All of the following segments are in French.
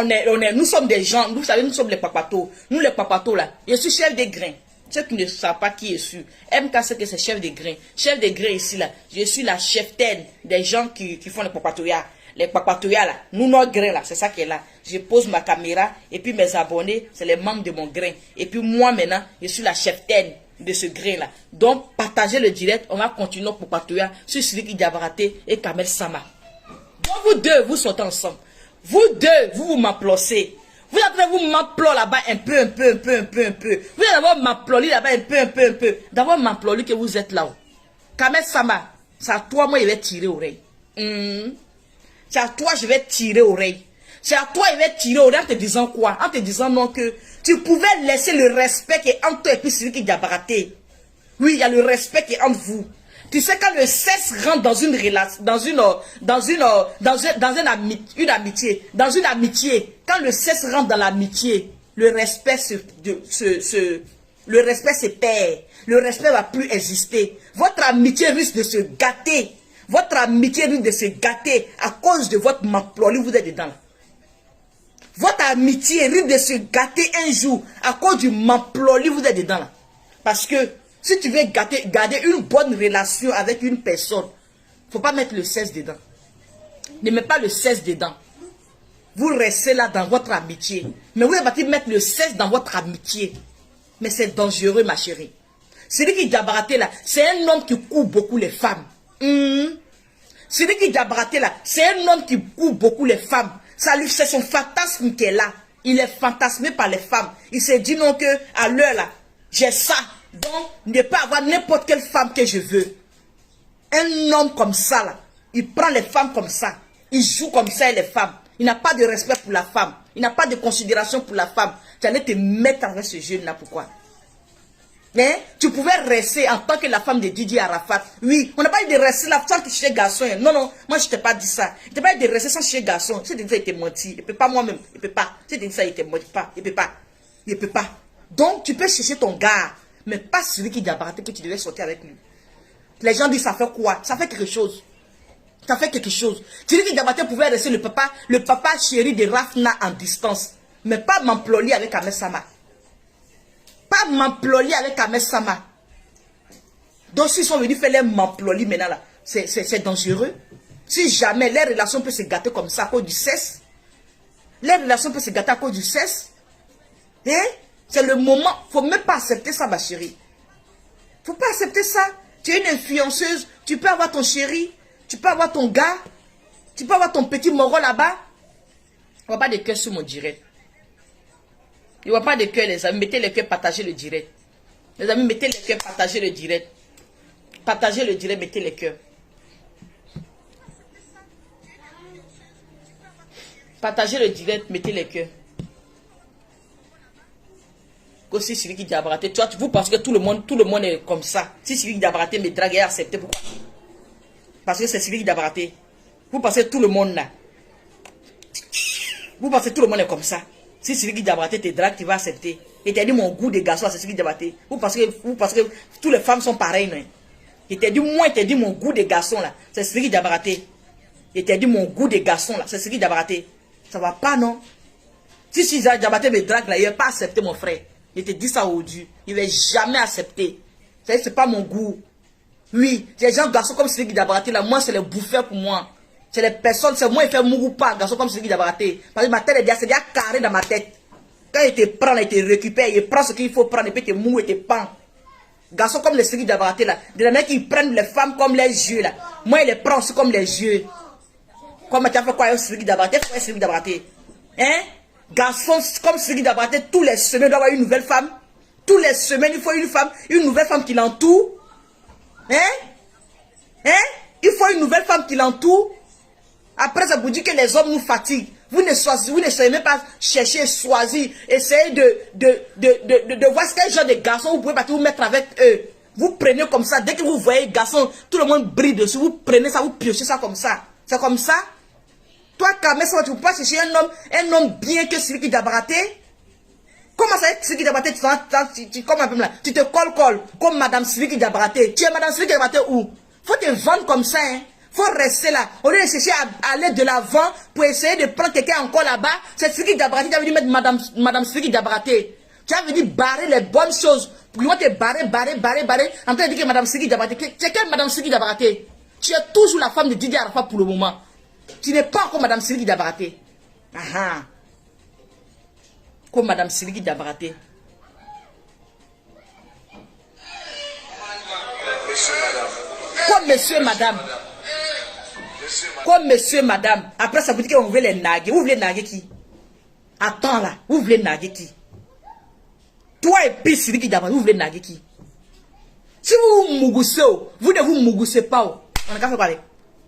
nous sommes des gens, vous savez, nous sommes les papatos. Nous, les papatos, là, je suis chef des grains. Ceux qui ne savent pas qui je suis, MK, c'est que c'est chef des grains. Chef des grains ici, là, je suis la cheftaine des gens qui font les papatoyas. Les papatoyas, là, nous, nos grains, là, c'est ça qui est là. Je pose ma caméra, et puis mes abonnés, c'est les membres de mon grain. Et puis moi, maintenant, je suis la cheftaine de ce grain-là. Donc, partagez le direct, on va continuer notre papatoya sur Sidiki Diabaté et Kamel Sama. Donc, vous deux, vous sortez ensemble. Vous deux, vous m'applaudissez. Vous après vous m'applaudissez là-bas un peu. Vous allez d'abord m'applaudir là-bas un peu. D'abord m'applaudir que vous êtes là-haut. Kamel Sama, c'est à toi, moi, je vais tirer oreille. C'est à toi, je vais tirer oreille. C'est à toi, je vais tirer oreille en te disant quoi? En te disant non que tu pouvais laisser le respect qui est entre toi et puis Sidiki Diabaté. Oui, il y a le respect qui est entre vous. Tu sais, quand le sexe rentre dans une relation, une amitié, quand le sexe rentre dans l'amitié, le respect se perd. Le respect va plus exister. Votre amitié risque de se gâter. Votre amitié risque de se gâter à cause de votre maploli, vous êtes dedans. Votre amitié risque de se gâter un jour à cause du maploli, vous êtes dedans là. Parce que si tu veux garder une bonne relation avec une personne, il ne faut pas mettre le 16 dedans. Ne mettez pas le 16 dedans. Vous restez là dans votre amitié. Mais vous allez mettre le 16 dans votre amitié. Mais c'est dangereux, ma chérie. Sidiki Diabaté là, c'est un homme qui court beaucoup les femmes. Sidiki Diabaté là, c'est un homme qui court beaucoup les femmes. C'est son fantasme qui est là. Il est fantasmé par les femmes. Il s'est dit non que à l'heure là, j'ai ça. Donc, ne pas avoir n'importe quelle femme que je veux. Un homme comme ça, là, il prend les femmes comme ça. Il joue comme ça avec les femmes. Il n'a pas de respect pour la femme. Il n'a pas de considération pour la femme. Tu allais te mettre avec ce jeune-là, pourquoi? Mais tu pouvais rester en tant que la femme de Didier Arafat. Oui, on n'a pas dit de rester là sans chez garçon. Non, moi je t'ai pas dit ça. Je t'ai pas dit de rester sans chez garçon. C'est dit ça, il était menti. Il ne peut pas moi-même. Il ne peut pas. C'est dit ça, il était menti. Il ne peut pas. Donc, tu peux chercher ton gars. Mais pas celui qui Diabaté que tu devais sortir avec lui. Les gens disent ça fait quoi? Ça fait quelque chose. Ça fait quelque chose. Celui qui Diabaté pouvait rester le papa chéri de Rafna en distance. Mais pas m'employer avec Kamel Sama. Pas m'employer avec Kamel Sama. Donc s'ils sont venus faire les m'employer maintenant là, c'est dangereux. Si jamais les relations peuvent se gâter comme ça à cause du cesse. Les relations peuvent se gâter à cause du cesse. Hein? C'est le moment, il ne faut même pas accepter ça, ma chérie. Il ne faut pas accepter ça. Tu es une influenceuse, tu peux avoir ton chéri, tu peux avoir ton gars, tu peux avoir ton petit moro là-bas. Il n'y a pas de cœur sur mon direct. Il n'y a pas de cœur, les amis. Mettez le cœur, partagez le direct. Les amis, mettez le cœur, partagez le direct. Partagez le direct, mettez le cœur. Partagez le direct, mettez le cœur. Si Sidiki Diabaté, toi, vous pensez que tout le monde est comme ça. Si Sidiki Diabaté me drague et accepte, pourquoi? Parce que c'est Sidiki Diabaté. Vous pensez que tout le monde là. Vous pensez que tout le monde est comme ça. Si Sidiki Diabaté te drague, tu vas accepter. Et tu as dit mon goût de garçon, c'est Sidiki Diabaté. Vous pensez que toutes les femmes sont pareilles, non? Et tu as dit, moi, tu as dit mon goût de garçon là, c'est Sidiki Diabaté. Et tu as dit mon goût de garçon là, c'est Sidiki Diabaté. Ça va pas, non? Si Sidiki Diabaté me drague là, il ne va pas accepter mon frère. Je te dis ça aujourd'hui. Il ne va jamais accepter. C'est pas mon goût. Oui, les gens garçons comme Sidiki Diabaté là, moi c'est les bouffeurs pour moi. C'est les personnes, c'est moi qui fais mourir pas, garçons comme Sidiki Diabaté. Parce que ma tête c'est déjà carré dans ma tête. Quand il te prend, il te récupère, il prend ce qu'il faut prendre, et puis il te mouille et te pend. Garçons comme les Sidiki Diabaté là, des mecs qui prennent les femmes comme les yeux là. Moi il les prend aussi comme les yeux. Comme tu as fait quoi avec Sidiki Diabaté? Fais quoi Sidiki Diabaté? Hein? Garçon comme Sidiki Diabaté, tous les semaines, il doit avoir une nouvelle femme. Tous les semaines, il faut une nouvelle femme qui l'entoure. Hein? Hein? Il faut une nouvelle femme qui l'entoure. Après, ça vous dit que les hommes nous fatiguent. Vous ne savez même pas chercher, choisir, essayer de voir quel genre de garçon vous pouvez partir vous mettre avec eux. Vous prenez comme ça, dès que vous voyez garçon, tout le monde brille dessus, vous prenez ça, vous piochez ça comme ça. C'est comme ça? Toi, Kamel Sama, tu ne peux pas chercher un homme bien que Sidiki Diabaté. Comment ça, Sidiki Diabaté, tu te colles comme Madame Sidiki Diabaté. Tu es Madame Sidiki Diabaté où? Faut te vendre comme ça, hein. Faut rester là. Au lieu de chercher à aller de l'avant pour essayer de prendre quelqu'un encore là-bas, c'est Siriki Diabaté. Tu as venu mettre Madame Siriki Diabaté. Tu as venu barrer les bonnes choses. Pour lui, te barrer. En train de dire que Madame Siriki Diabaté. C'est quelle Madame Siriki Diabaté? Tu es toujours la femme de Didier Arafat pour le moment. Tu n'es pas encore Madame Siriki Diabaté. Ah. Comme Madame Siriki Diabaté. Comme monsieur, madame. Comme monsieur, madame. Après, ça vous dit qu'on veut les naguer. Vous voulez naguer qui? Attends là. Vous voulez naguer qui? Toi et puis Siriki Diabaté, vous voulez naguer qui? Si vous vous mougoussez, vous ne vous mougoussez pas. On n'a qu'à faire parler.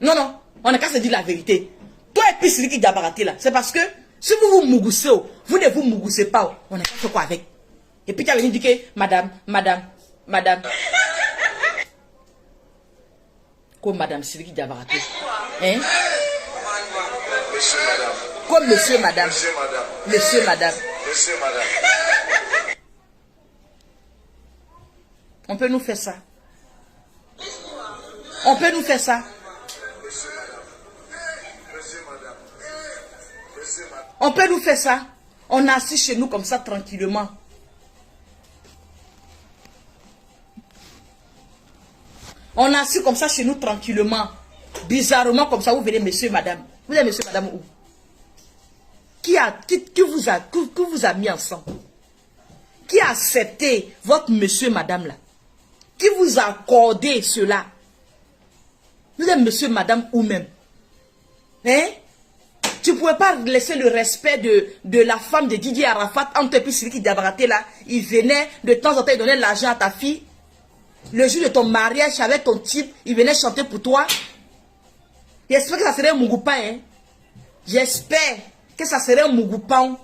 Non. On n'a qu'à se dire la vérité. Toi et puis Siriki Diabaté là. C'est parce que si vous vous mougoussez, vous ne vous mougoussez pas. On n'a qu'à faire quoi avec? Et puis tu as venu dire que madame. Comme Madame Siriki Diabaté. Hein? Comme monsieur, madame. Monsieur, madame. On peut nous faire ça. On peut nous faire ça. On peut nous faire ça. On est assis chez nous comme ça tranquillement. On est assis comme ça chez nous tranquillement. Bizarrement comme ça, vous venez monsieur, madame. Vous êtes monsieur, madame où? Qui vous a mis ensemble? Qui a accepté votre monsieur, madame là? Qui vous a accordé cela? Vous êtes monsieur, madame ou même? Hein? Tu ne pouvais pas laisser le respect de la femme de Didier Arafat entre et puis Siriki Diabaté là. Il venait de temps en temps, il donnait l'argent à ta fille. Le jour de ton mariage avec ton type, il venait chanter pour toi. J'espère que ça serait un Mougoupan. Hein? J'espère que ça serait un Mougoupan.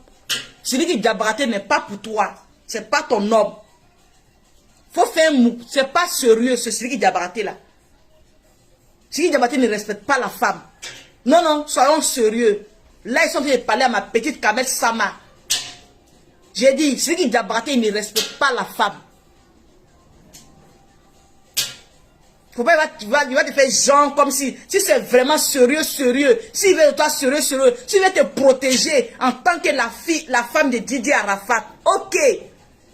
Siriki Diabaté n'est pas pour toi. C'est pas ton homme. Faut faire un Mougoupan. C'est pas sérieux ce Siriki Diabaté là. Siriki Diabaté ne respecte pas la femme. Non, soyons sérieux. Là, ils sont en train de parler à ma petite Kamel Sama. J'ai dit, Siriki Diabaté, il ne respecte pas la femme. Faut pas, il va te faire genre comme si c'est vraiment sérieux. S'il veut de toi sérieux, s'il veut te protéger en tant que la femme de Didier Arafat, ok.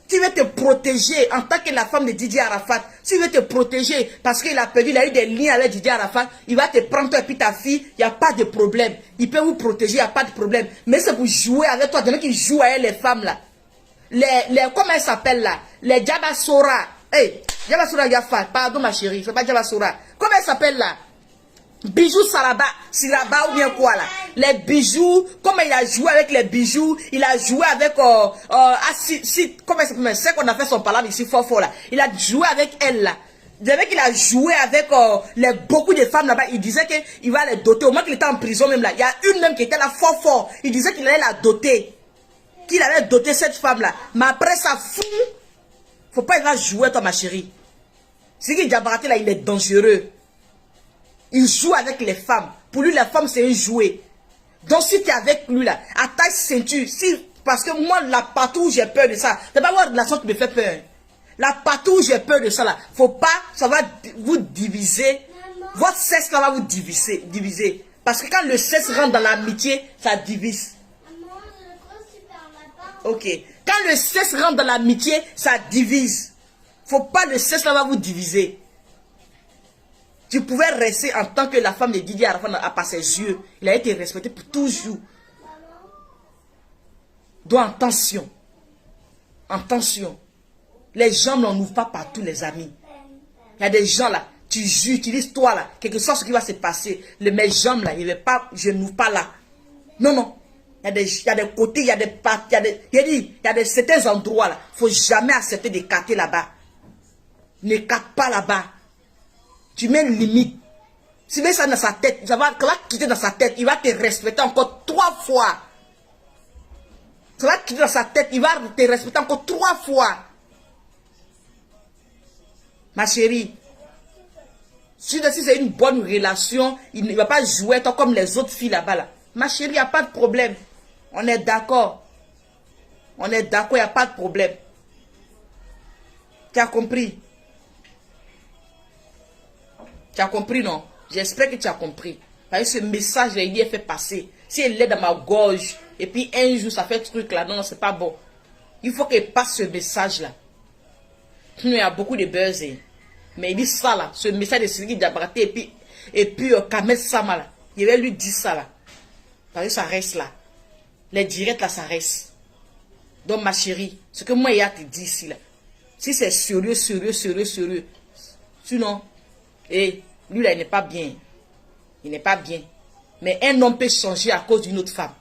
S'il veut te protéger en tant que la femme de Didier Arafat, s'il veut te protéger parce qu'il a perdu, il a eu des liens avec Didier Arafat, il va te prendre toi et puis ta fille, il n'y a pas de problème. Il peut vous protéger, il n'y a pas de problème. Mais c'est pour jouer avec toi, demain qu'il joue avec les femmes là. Comment elles s'appellent là? Les Diabassora. Hey, Diabassora Yafa, pardon ma chérie, c'est pas Diabassora. Comment elle s'appelle là? Bijoux Siraba ou bien quoi là? Les bijoux, comment il a joué avec les bijoux, il a joué avec comment ça s'appelle? C'est qu'on a fait son palabre ici fort là. Il a joué avec elle là. Dès qu'il a joué avec beaucoup de femmes là-bas, il disait qu'il va les doter. Au moins qu'il était en prison même là. Il y a une même qui était là fort. Il disait qu'il allait la doter. Qu'il allait doter cette femme là. Mais après ça fout. Faut pas il va jouer toi ma chérie. Siriki Diabaté là il est dangereux. Il joue avec les femmes. Pour lui les femmes c'est un jouet. Donc si tu es avec lui là, attache ceinture. Parce que moi la partout où j'ai peur de ça. C'est pas avoir relation qui me fait peur. La partout où j'ai peur de ça là. Faut pas, ça va vous diviser. Votre sexe là va vous diviser. Parce que quand le sexe rentre dans l'amitié, ça divise. Ok. Quand le sexe rentre dans l'amitié, ça divise. Faut pas le sexe là va vous diviser. Tu pouvais rester en tant que la femme de Didier Arafat à part ses yeux. Il a été respecté pour toujours. Donc en tension. En tension. Les gens n'en ouvrent pas partout les amis. Il y a des gens là, tu jures, tu dis toi là, quelque chose qui va se passer. Mes jambes là, je n'ouvre pas là. Non. Il y a des côtés, il y a des parties, il y a des certains endroits là. Il ne faut jamais accepter de capter là-bas. Ne capte pas là-bas. Tu mets une limite. Si tu mets ça dans sa tête, ça va quitter dans sa tête. Il va te respecter encore 3 fois. Ça va quitter dans sa tête. Il va te respecter encore 3 fois. Ma chérie. Si c'est une bonne relation, il ne va pas jouer toi comme les autres filles là-bas. Là. Ma chérie, il n'y a pas de problème. On est d'accord. On est d'accord, il n'y a pas de problème. Tu as compris? Tu as compris, non? J'espère que tu as compris. Parce que ce message, il est fait passer. Si elle est dans ma gorge, et puis un jour, ça fait truc là, non, c'est pas bon. Il faut qu'elle passe ce message-là. Il y a beaucoup de buzz. Mais il dit ça là, ce message de Sidiki Diabaté, et puis Kamel Sama là. Il va lui dire ça là. Parce que ça reste là. Les directs là, ça reste. Donc ma chérie, ce que moi, il y a te dit ici là. Si c'est sérieux. Sinon, lui là, il n'est pas bien. Il n'est pas bien. Mais un homme peut changer à cause d'une autre femme.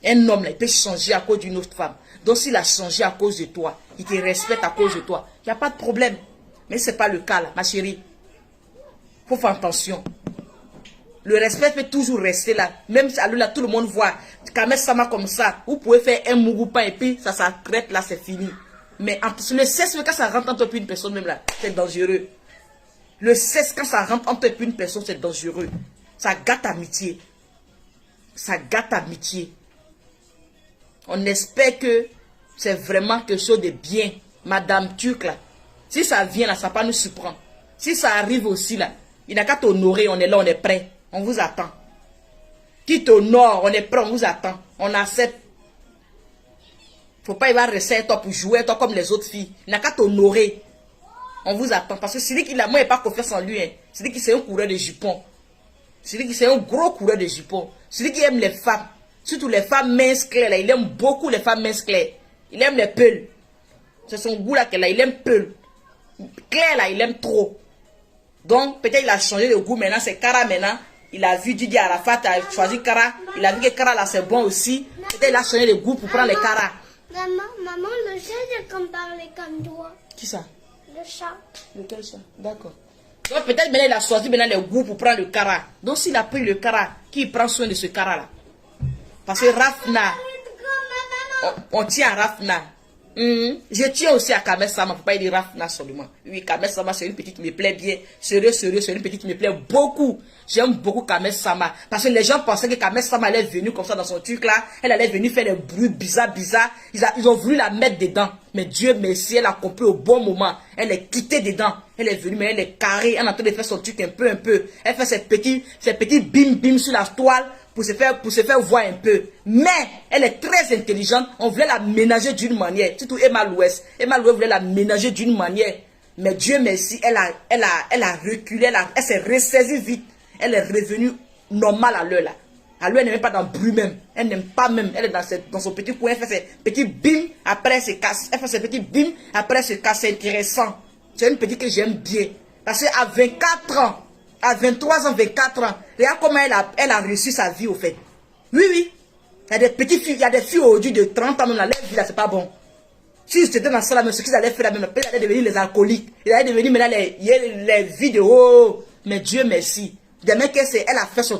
Un homme là, il peut changer à cause d'une autre femme. Donc s'il a changé à cause de toi, il te respecte à cause de toi, il n'y a pas de problème. Mais ce n'est pas le cas là, ma chérie. Il faut faire attention. Le respect peut toujours rester là. Même si là, tout le monde voit. Kamel Sama comme ça, vous pouvez faire un mougoupa et puis ça s'arrête là, c'est fini. Mais le sexe, quand ça rentre entre une personne même là, c'est dangereux. Le sexe, quand ça rentre entre une personne, c'est dangereux. Ça gâte amitié. Ça gâte amitié. On espère que c'est vraiment quelque chose de bien. Madame Turc là. Si ça vient là, ça va pas nous surprendre. Si ça arrive aussi là, il n'a qu'à t'honorer, on est là, on est prêt. On vous attend. Qui t'honore, on est prêt, on vous attend. On accepte. Faut pas y avoir rester toi pour jouer toi comme les autres filles. Il n'a qu'à t'honorer. On vous attend. Parce que celui qui l'a, moi, il n'a pas confiance en lui. Hein. Celui qui c'est un coureur de jupons. Celui qui c'est un gros coureur de jupons. Celui qui aime les femmes. Surtout les femmes minces claires. Là. Il aime beaucoup les femmes minces claires. Il aime les peuls. C'est son goût là qu'elle a. Il aime peuls. Claire là, il aime trop. Donc, peut-être il a changé de goût maintenant. C'est Kara maintenant. Il a vu Didi Arafat, a choisi Kara. Il a vu que Kara là c'est bon aussi. Peut-être il a changé de goût pour prendre les Kara. Maman, le chat, c'est comme parler comme toi. Qui ça? Le chat. Lequel chat? D'accord. Donc peut-être maintenant il a choisi maintenant le goût pour prendre le Kara. Donc s'il a pris le Kara, qui prend soin de ce Kara là? Parce que Rafna, on tient à Rafna. Je tiens aussi à Kamel Sama, faut pas dire Rafna seulement. Oui, Kamel Sama, c'est une petite qui me plaît bien. Sérieux, c'est une petite qui me plaît beaucoup. J'aime beaucoup Kamel Sama. Parce que les gens pensaient que Kamel Sama allait venir comme ça dans son truc là. Elle allait venir faire des bruits bizarres. Ils ont voulu la mettre dedans. Mais Dieu merci, elle a compris au bon moment. Elle est quittée dedans. Elle est venue, mais elle est carrée. Elle est en train de faire son truc un peu. Elle fait ses petits bim sur la toile. Pour se faire voir un peu. Mais elle est très intelligente. On voulait la ménager d'une manière. Surtout Emma Louès. Emma Louès voulait la ménager d'une manière. Mais Dieu merci, elle a reculé. Elle s'est ressaisie vite. Elle est revenue normale à l'heure là. À l'heure, elle n'est même pas dans le bruit même. Elle n'aime pas même. Elle est dans son petit coin. Elle fait ses petits bim. Après, elle se casse. Elle fait ses petits bim. Après, elle se casse. C'est intéressant. C'est une petite que j'aime bien. Parce qu'à 24 ans, à 23 ans, 24 ans, regarde comment elle a réussi sa vie au fait. Oui. Il y a des petites filles, il y a des filles aujourd'hui de 30 ans, même la vie là, c'est pas bon. Si c'était dans ça, même ce qu'ils allaient faire, même, ils allaient devenir les alcooliques. Ils allaient devenir maintenant les vidéos. Mais Dieu merci. Des mecs, elle a fait son